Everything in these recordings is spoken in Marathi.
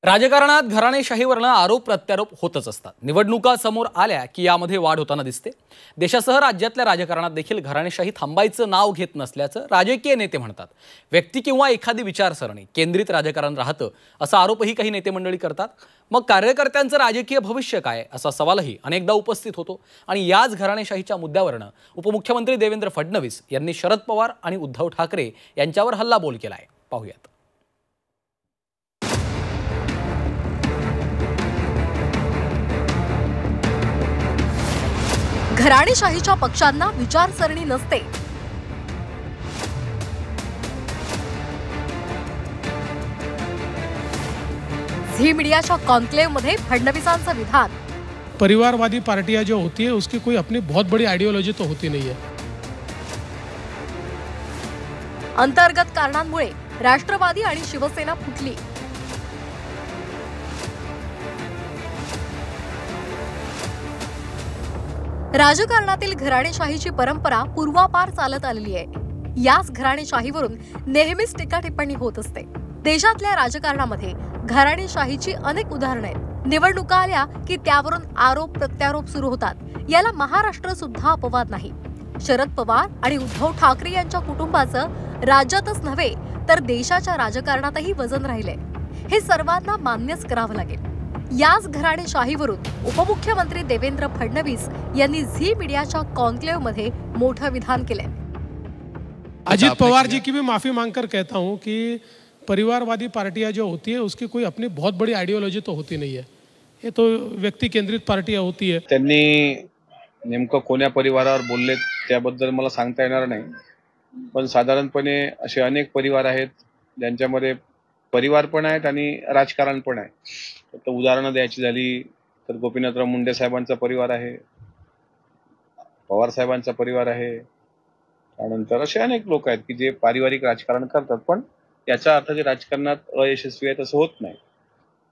राजकारणात घराणेशाहीवरनं आरोप प्रत्यारोप होतच असतात। निवडणुका समोर आल्या की यामध्ये वाढ होताना दिसते। देशासह राज्यातल्या राजकारणात देखील घराणेशाही थांबायचं नाव घेत नसल्याचं राजकीय नेते म्हणतात। व्यक्ती किंवा एखादी विचारसरणी केंद्रित राजकारण राहतं असा आरोपही काही नेते मंडळी करतात। मग कार्यकर्त्यांचं राजकीय भविष्य काय असा सवालही अनेकदा उपस्थित होतो। आणि याच घराणेशाहीच्या मुद्द्यावरनं उपमुख्यमंत्री देवेंद्र फडणवीस यांनी शरद पवार आणि उद्धव ठाकरे यांच्यावर हल्लाबोल केलाय। पाहूयात। घराणेशाहीच्या पक्षांना विचारसरणी नसते। झी मीडियाच्या कॉन्क्लेव मध्ये फडणवीसांचं विधान। परिवारवादी पार्टियां जो होती है उसकी कोई अपनी बहुत बड़ी आइडियोलॉजी तो होती नहीं है। अंतर्गत कारणांमुळे राष्ट्रवादी आणि शिवसेना फुटली। राजकारणातील घराणेशाहीची परंपरा पूर्वापार चालत आलेली आहे। याच घराणेशाहीवरून नेहमीच टीका टिप्पणी होत असते। देशातल्या राजकारणामध्ये घराणेशाहीची अनेक उदाहरणे आहेत। निवडणुका आल्या की त्यावरून आरोप प्रत्यारोप सुरू होतात। याला महाराष्ट्र सुद्धा अपवाद नाही। शरद पवार आणि उद्धव ठाकरे यांच्या कुटुंबाचं राज्यातच नव्हे तर देशाच्या राजकारणातही वजन राहिले। हे सर्वांना मान्यच करावं लागेल। याच घराणेशाहीवरून उपमुख्यमंत्री देवेंद्र फडणवीस यांनी झी मीडियाच्या कॉन्क्लेव मध्ये मोठं विधान केले। अजित पवार जी की भी माफी मांगकर कहता हूं कि परिवारवादी पार्टियां जो होती है उसकी कोई अपनी बहुत बड़ी आइडियोलॉजी तो होती नहीं है। ये तो व्यक्ति केंद्रित पार्टियां होती है। त्यांनी नेमकं कोण्या परिवारावर बोलले त्याबद्दल मला सांगता येणार नाही, पण साधारणपणे असे अनेक परिवार आहेत ज्यांच्यामध्ये परिवार पण आहेत आणि राजकारण पण आहे। तर उदाहरणं द्यायची झाली तर गोपीनाथराव मुंडे साहेबांचा परिवार आहे, पवार साहेबांचा परिवार आहे, त्यानंतर असे अनेक लोक आहेत की जे पारिवारिक राजकारण करतात, पण याचा अर्थ जे राजकारणात अयशस्वी आहेत असं होत नाही।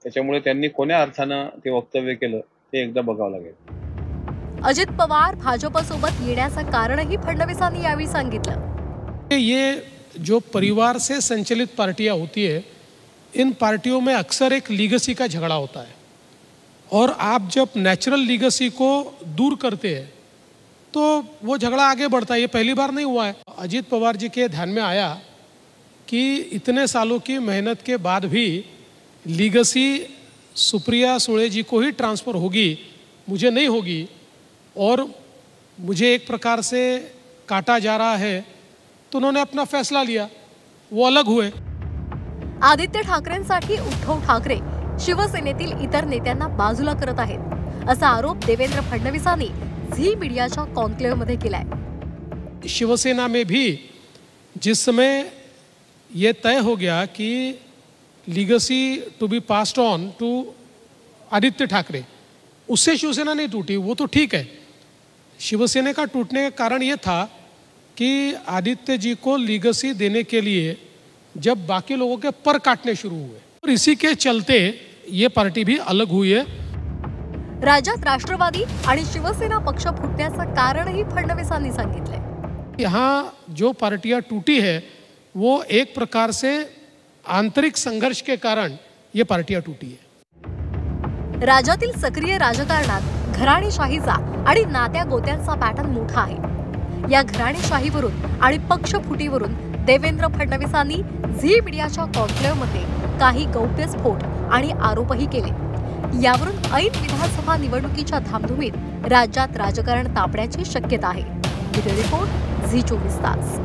त्याच्यामुळे त्यांनी कोण्या अर्थानं ते वक्तव्य केलं ते एकदा बघावं लागेल। अजित पवार भाजपसोबत येण्याचं कारणही फडणवीसांनी यावेळी सांगितलं। ये जो परिवार से संचालित पार्टियां होती है, इन पार्टियों में अक्सर एक लीगेसी का झगड़ा होता है और आप जब नेचुरल लीगेसी को दूर करते हैं तो वो झगड़ा आगे बढ़ता है। ये पहली बार नहीं हुआ है। अजित पवार जी के ध्यान में आया कि इतने सालों की मेहनत के बाद भी लीगेसी सुप्रिया सुळे जी को ही ट्रांसफ़र होगी, मुझे नहीं होगी, और मुझे एक प्रकार से काटा जा रहा है, तो उन्होंने अपना फैसला लिया, वो अलग हुए। आदित्य ठाकरेंसाठी उद्धव ठाकरे शिवसेनेतील इतर नेत्यांना बाजूला करत आहेत असा आरोप देवेंद्र फडणवीसांनी झी मीडियाच्या कॉन्क्लेव मध्ये केलाय। शिवसेना में भी जिस समय ये तय हो गया कि legacy to be passed on to Aditya Thackeray, उससे शिवसेना नहीं टूटी, वो तो ठीक है। शिवसेना का टूटने का कारण ये था कि आदित्य जी को लीगेसी देने के लिए जब बाकी लोगों के पर काटने शुरू हुए और इसी के चलते ये पार्टी भी अलग हुई है। राज्यात राष्ट्रवादी आणि शिवसेना पक्ष फुटण्याचं कारणही फडणवीसांनी सांगितलंय। यहाँ जो पार्टियां टूटी है वो एक प्रकार से आंतरिक संघर्ष के कारण ये पार्टियां टूटी है। राज्यातील सक्रिय राजकारणात घराणेशाहीचा आणि नात्या गोत्यांचा पॅटर्न मोठा आहे। या घराणेशाहीवरून आणि पक्ष फुटीवरून देवेंद्र फडणवीसांनी झी मीडियाच्या कॉन्क्लेव मध्ये काही गौप्यस्फोट आणि आरोपही केले। यावरून ऐन विधानसभा निवडणुकीच्या धामधुमीत राज्यात राजकारण तापण्याची शक्यता आहे। व्हिडिओ रिपोर्ट झी 24 तास।